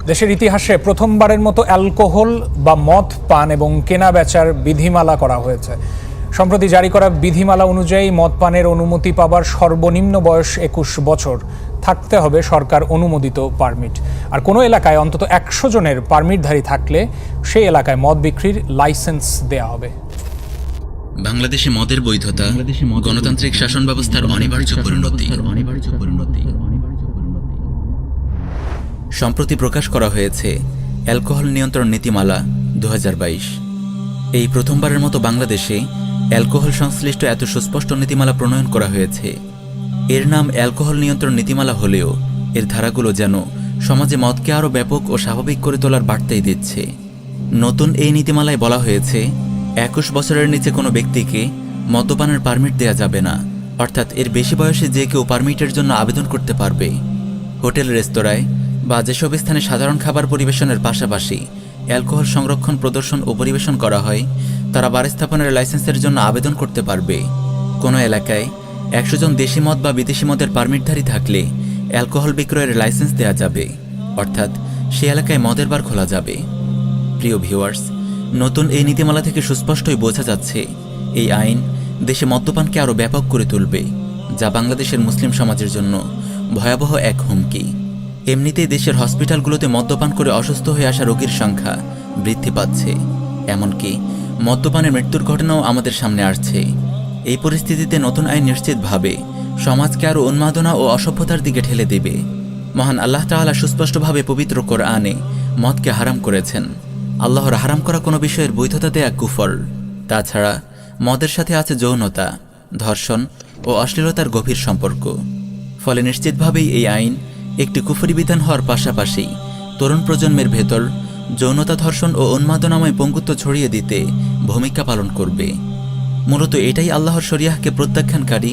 দেশের ইতিহাসে প্রথমবারের মতো অ্যালকোহল বা মদ পান এবং কেনা বেচার বিধিমালা করা হয়েছে। সম্প্রতি জারি করা বিধিমালা অনুযায়ী মদ পানের অনুমতি পাবার সর্বনিম্ন বয়স 21 বছর, থাকতে হবে সরকার অনুমোদিত পারমিট। আর কোনো এলাকায় অন্তত 100 জনের পারমিটধারী থাকলে সেই এলাকায় মদ বিক্রির লাইসেন্স দেয়া হবে। বাংলাদেশে মদের বৈধতা গণতান্ত্রিক শাসন ব্যবস্থার অনিবার্য পরিণতি। সম্প্রতি প্রকাশ করা হয়েছে অ্যালকোহল নিয়ন্ত্রণ নীতিমালা 2022। এই প্রথমবারের মতো বাংলাদেশে অ্যালকোহল সংশ্লিষ্ট এত সুস্পষ্ট নীতিমালা প্রণয়ন করা হয়েছে। এর নাম অ্যালকোহল নিয়ন্ত্রণ নীতিমালা হলেও এর ধারাগুলো যেন সমাজে মদকে আরও ব্যাপক ও স্বাভাবিক করে তোলার বার্তাই দিচ্ছে। নতুন এই নীতিমালায় বলা হয়েছে 21 বছরের নিচে কোনো ব্যক্তিকে মদ্যপানের পারমিট দেয়া যাবে না, অর্থাৎ এর বেশি বয়সে যে কেউ পারমিটের জন্য আবেদন করতে পারবে। হোটেল, রেস্তোরাঁয় বা যেসব স্থানে সাধারণ খাবার পরিবেশনের পাশাপাশি অ্যালকোহল সংরক্ষণ, প্রদর্শন ও পরিবেশন করা হয়, তারা বার স্থাপনের লাইসেন্সের জন্য আবেদন করতে পারবে। কোনো এলাকায় 100 জন দেশি মদ বা বিদেশি মদের পারমিটধারী থাকলে অ্যালকোহল বিক্রয়ের লাইসেন্স দেওয়া যাবে, অর্থাৎ সে এলাকায় মদের বার খোলা যাবে। প্রিয় ভিউয়ার্স, নতুন এই নীতিমালা থেকে সুস্পষ্টই বোঝা যাচ্ছে এই আইন দেশে মদ্যপানকে আরও ব্যাপক করে তুলবে, যা বাংলাদেশের মুসলিম সমাজের জন্য ভয়াবহ এক হুমকি। এমনিতেই দেশের হসপিটালগুলোতে মদ্যপান করে অসুস্থ হয়ে আসা রোগীর সংখ্যা বৃদ্ধি পাচ্ছে, এমনকি মদ্যপানের মৃত্যুর ঘটনাও আমাদের সামনে আসছে। এই পরিস্থিতিতে নতুন আইন নিশ্চিতভাবে সমাজকে আরও উন্মাদনা ও অসভ্যতার দিকে ঠেলে দেবে। মহান আল্লাহ তাআলা সুস্পষ্টভাবে পবিত্র কোরআনে মদকে হারাম করেছেন। আল্লাহর হারাম করা কোনো বিষয়ের বৈধতা দেয়া কুফর। তাছাড়া মদের সাথে আছে যৌনতা, ধর্ষণ ও অশ্লীলতার গভীর সম্পর্ক। ফলে নিশ্চিতভাবেই এই আইন একটি কুফরি বিধান হওয়ার পাশাপাশি তরুণ প্রজন্মের ভেতর যৌনতা, ধর্ষণ ও উন্মাদনাময় পঙ্গুত্ব ছড়িয়ে দিতে ভূমিকা পালন করবে। মূলত এটাই আল্লাহর শরিয়াহকে প্রত্যাখ্যানকারী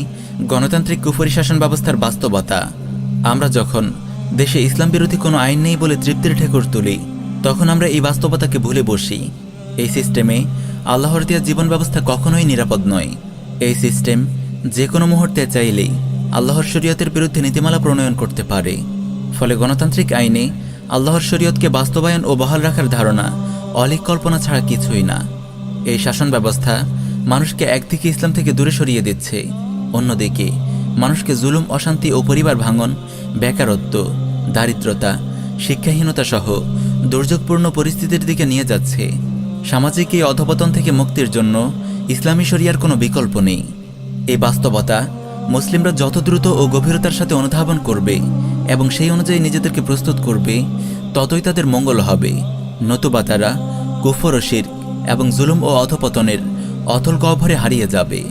গণতান্ত্রিক কুফরি শাসন ব্যবস্থার বাস্তবতা। আমরা যখন দেশে ইসলাম বিরোধী কোনো আইন নেই বলে তৃপ্তির ঠেকুর তুলি, তখন আমরা এই বাস্তবতাকে ভুলে বসি। এই সিস্টেমে আল্লাহর দেয়া জীবন ব্যবস্থা কখনোই নিরাপদ নয়। এই সিস্টেম যে কোনো মুহূর্তে চাইলেই আল্লাহর শরীয়তের বিরুদ্ধে নীতিমালা প্রণয়ন করতে পারে। ফলে গণতান্ত্রিক আইনে আল্লাহর শরীয়তকে বাস্তবায়ন ও বহাল রাখার ধারণা অলীক কল্পনা ছাড়া কিছুই না। এই শাসন ব্যবস্থা মানুষকে একদিকে ইসলাম থেকে দূরে সরিয়ে দিচ্ছে, অন্যদিকে মানুষকে জুলুম, অশান্তি ও পরিবার ভাঙন, বেকারত্ব, দারিদ্রতা, শিক্ষাহীনতা সহ দুর্যোগপূর্ণ পরিস্থিতির দিকে নিয়ে যাচ্ছে। সামাজিক এই অধপতন থেকে মুক্তির জন্য ইসলামী শরিয়ার কোনো বিকল্প নেই। এই বাস্তবতা মুসলিমরা যত দ্রুত ও গভীরতার সাথে অনুধাবন করবে এবং সেই অনুযায়ী নিজেদেরকে প্রস্তুত করবে, ততই তাদের মঙ্গল হবে। নতুবা তারা কুফর ও শিরক এবং জুলুম ও অধপতনের অতল গহ্বরে হারিয়ে যাবে।